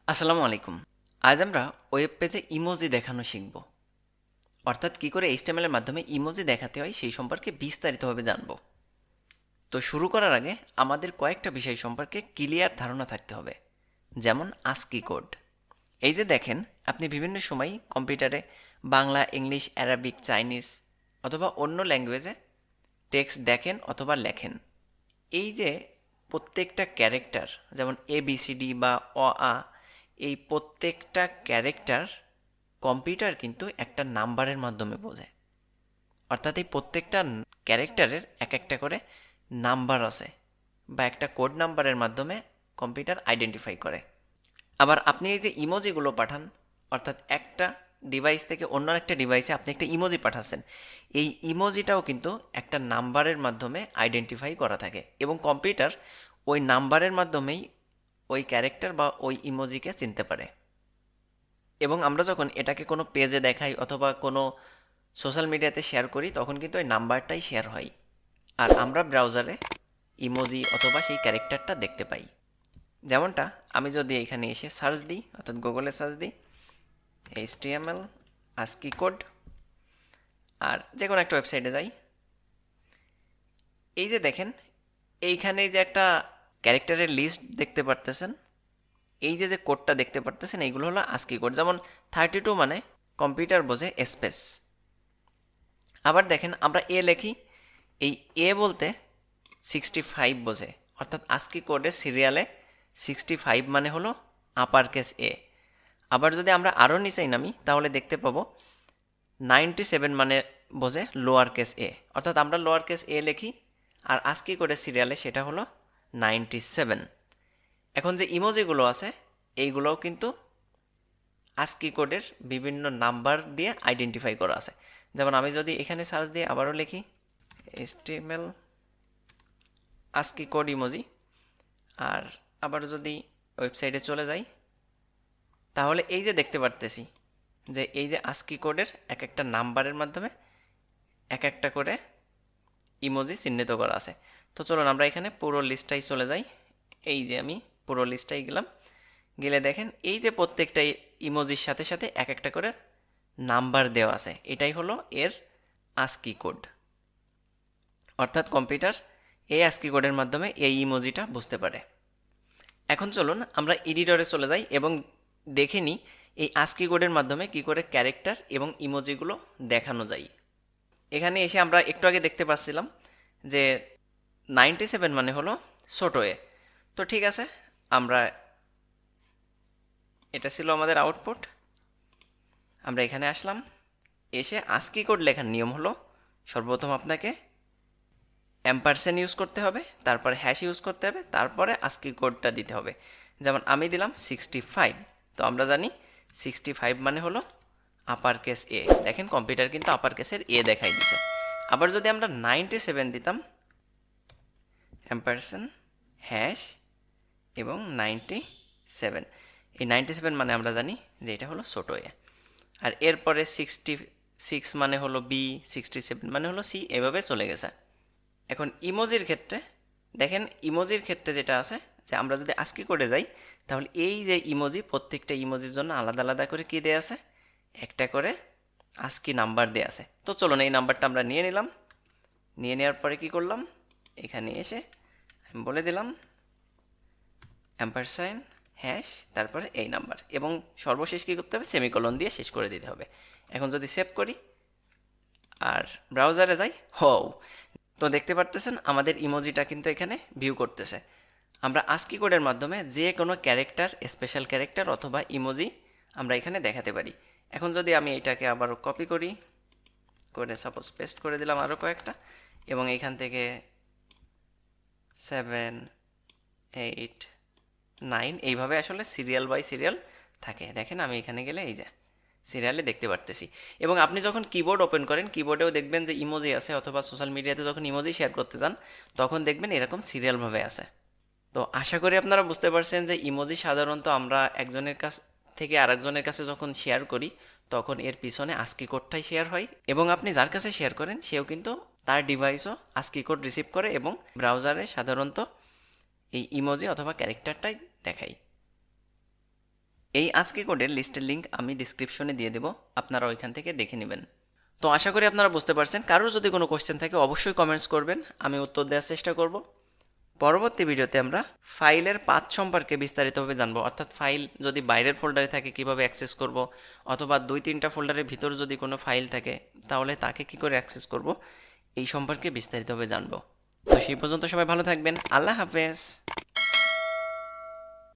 আসসালামু আলাইকুম। আজ আমরা ওয়েব পেজে ইমোজি দেখানো শিখব। অর্থাৎ কী করে এইচটিএমএল এর মাধ্যমে ইমোজি দেখাতে হয় সেই সম্পর্কে বিস্তারিতভাবে জানব। তো শুরু করার আগে আমাদের কয়েকটা বিষয় সম্পর্কে ক্লিয়ার ধারণা থাকতে হবে। যেমন আস্কি কোড। এই যে দেখেন, আপনি বিভিন্ন সময় কম্পিউটারে বাংলা, ইংলিশ, অ্যারাবিক, চাইনিজ অথবা অন্য ল্যাঙ্গুয়েজে টেক্সট দেখেন অথবা লেখেন। এই যে প্রত্যেকটা ক্যারেক্টার, যেমন ABCD বা অ আ, এই প্রত্যেকটা ক্যারেক্টার কম্পিউটার কিন্তু একটা নাম্বারের মাধ্যমে বোঝে। অর্থাৎ এই প্রত্যেকটা ক্যারেক্টারের এক একটা করে নাম্বার আছে বা একটা কোড নাম্বারের মাধ্যমে কম্পিউটার আইডেন্টিফাই করে। আবার আপনি এই যে ইমোজিগুলো পাঠান, অর্থাৎ একটা ডিভাইস থেকে অন্য একটা ডিভাইসে আপনি একটা ইমোজি পাঠাচ্ছেন, এই ইমোজিটাও কিন্তু একটা নাম্বারের মাধ্যমে আইডেন্টিফাই করা থাকে এবং কম্পিউটার ওই নাম্বারের মাধ্যমেই ওই ক্যারেক্টার বা ওই ইমোজিকে চিনতে পারে। এবং আমরা যখন এটাকে কোনো পেজে দেখাই অথবা কোনো সোশ্যাল মিডিয়াতে শেয়ার করি, তখন কিন্তু ওই নাম্বারটাই শেয়ার হয়, আর আমরা ব্রাউজারে ইমোজি অথবা সেই ক্যারেক্টারটা দেখতে পাই। যেমনটা আমি যদি এখানে এসে সার্চ দিই, অর্থাৎ গুগলে সার্চ দিই HTML ASCII কোড, আর যে কোনো একটা ওয়েবসাইটে যাই, এই যে দেখেন এইখানে যে একটা ক্যারেক্টারের লিস্ট দেখতে পারতেছেন, এই যে যে কোডটা দেখতে পারতেছেন, এইগুলো হলো ASCII কোড। যেমন 32 মানে কম্পিউটার বোঝে স্পেস। আবার দেখেন আমরা এ লেখি, এই এ বলতে 65 বোঝে, অর্থাৎ ASCII কোডের সিরিয়ালে 65 মানে হলো আপার কেস এ। আবার যদি আমরা আরও নিচেই নামি, তাহলে দেখতে পাবো 97 মানে বোঝে লোয়ার কেস এ, অর্থাৎ আমরা লোয়ার কেস এ লিখি আর ASCII কোডের সিরিয়ালে সেটা হলো 97। এখন যে ইমোজিগুলো আছে, এইগুলোও কিন্তু ASCII কোডের বিভিন্ন নাম্বার দিয়ে আইডেন্টিফাই করা আছে। যেমন আমি যদি এখানে সার্চ দিয়ে আবারও লিখি HTML ASCII কোড ইমোজি, আর আবার যদি ওয়েবসাইটে চলে যাই, তাহলে এই যে দেখতে পারতেছি যে এই যে ASCII কোডের এক একটা নাম্বারের মাধ্যমে এক একটা করে ইমোজি চিহ্নিত করা আছে। তো চলুন আমরা এখানে পুরো লিস্টটাই চলে যাই। এই যে আমি পুরো লিস্টটাই গেলাম, গেলে দেখেন এই যে প্রত্যেকটা ইমোজির সাথে সাথে এক একটা করে নাম্বার দেওয়া আছে, এটাই হলো এর ASCII কোড। অর্থাৎ কম্পিউটার এই ASCII কোডের মাধ্যমে এই ইমোজিটা বুঝতে পারে। এখন চলুন আমরা এডিটরে চলে যাই এবং দেখে নিই এই ASCII কোডের মাধ্যমে কি করে ক্যারেক্টার এবং ইমোজিগুলো দেখানো যায়। এখানে এসে আমরা একটু আগে দেখতে পাচ্ছিলাম যে 97 মানে হলো ছোট এ। তো ঠিক আছে, আমরা এটা ছিল আমাদের আউটপুট। আমরা এখানে আসলাম, এসে ASCII কোড লেখার নিয়ম হলো সর্বপ্রথম আপনাকে অ্যাম্পারসেন্ট ইউজ করতে হবে, তারপরে হ্যাশ ইউজ করতে হবে, তারপরে ASCII কোডটা দিতে হবে। যেমন আমি দিলাম 65, তো আমরা জানি 65 মানে হলো আপার কেস এ। দেখেন কম্পিউটার কিন্তু আপার কেসের এ দেখাই দিছে। আবার যদি আমরা 97 দিতাম, অ্যাম্পারসেন্ট হ্যাশ এবং 97, এই 97 মানে আমরা জানি যে এটা হলো ছোট এ। আর এরপরে 66 মানে হলো বি, 67 মানে হলো সি, এভাবে চলে গেছে। এখন ইমোজির ক্ষেত্রে দেখেন, ইমোজির ক্ষেত্রে যেটা আছে যে আমরা যদি ASCII কোডে যাই, তাহলে এই যে ইমোজি, প্রত্যেকটা ইমোজির জন্য আলাদা আলাদা করে কি দেয়া আছে, একটা করে ASCII নাম্বার দেয়া আছে। তো চলুন এই নাম্বারটা আমরা নিয়ে নিলাম। নিয়ে নেওয়ার পরে কি করলাম, এখানে এসে আমি বলে দিলাম অ্যাম্পারসাইন হ্যাশ, তারপরে এই নাম্বার, এবং সর্বশেষ কী করতে হবে, সেমিকলন দিয়ে শেষ করে দিতে হবে। এখন যদি সেভ করি আর ব্রাউজারে যাই, তো দেখতে পারতেছেন আমাদের ইমোজিটা কিন্তু এখানে ভিউ করতেছে। আমরা ASCII কোডের মাধ্যমে যে কোনো ক্যারেক্টার, স্পেশাল ক্যারেক্টার অথবা ইমোজি আমরা এখানে দেখাতে পারি। এখন যদি আমি এটাকে আবারও কপি করি, করে সাপোজ পেস্ট করে দিলাম আরও কয়েকটা, এবং এখান থেকে 7, 8, 9 এইভাবে আসলে সিরিয়াল বাই সিরিয়াল থাকে। দেখেন আমি এখানে গেলে এই যে সিরিয়ালে দেখতে পারতেছি। এবং আপনি যখন কিবোর্ড ওপেন করেন, কিবোর্ডেও দেখবেন যে ইমোজি আছে, অথবা সোশ্যাল মিডিয়াতে যখন ইমোজি শেয়ার করতে যান, তখন দেখবেন এরকম সিরিয়ালভাবে আছে। তো আশা করি আপনারা বুঝতে পারছেন যে ইমোজি সাধারণত আমরা একজনের কাছ থেকে আরেকজনের কাছে যখন শেয়ার করি, তখন এর পিছনে ASCII কোডটাই শেয়ার হয়, এবং আপনি যার কাছে শেয়ার করেন সেও কিন্তু তার ডিভাইসও ASCII কোড রিসিভ করে এবং ব্রাউজারে সাধারণত এই ইমোজি অথবা ক্যারেক্টারটাই দেখায়। এই আজকে কোডের লিস্টের লিঙ্ক আমি ডিসক্রিপশনে দিয়ে দেবো, আপনারা ওইখান থেকে দেখে নেবেন। তো আশা করি আপনারা বুঝতে পারছেন। কারোর যদি কোনো কোশ্চেন থাকে অবশ্যই কমেন্টস করবেন, আমি উত্তর দেওয়ার চেষ্টা করব। পরবর্তী ভিডিওতে আমরা ফাইলের পাথ সম্পর্কে বিস্তারিতভাবে জানবো, অর্থাৎ ফাইল যদি বাইরের ফোল্ডারে থাকে কিভাবে অ্যাক্সেস করব, অথবা 2-3টা ফোল্ডারের ভিতর যদি কোনো ফাইল থাকে তাহলে তাকে কি করে অ্যাক্সেস করব, এই সম্পর্কে বিস্তারিতভাবে জানবো। তো সেই পর্যন্ত সবাই ভালো থাকবেন। আল্লাহ হাফেজ।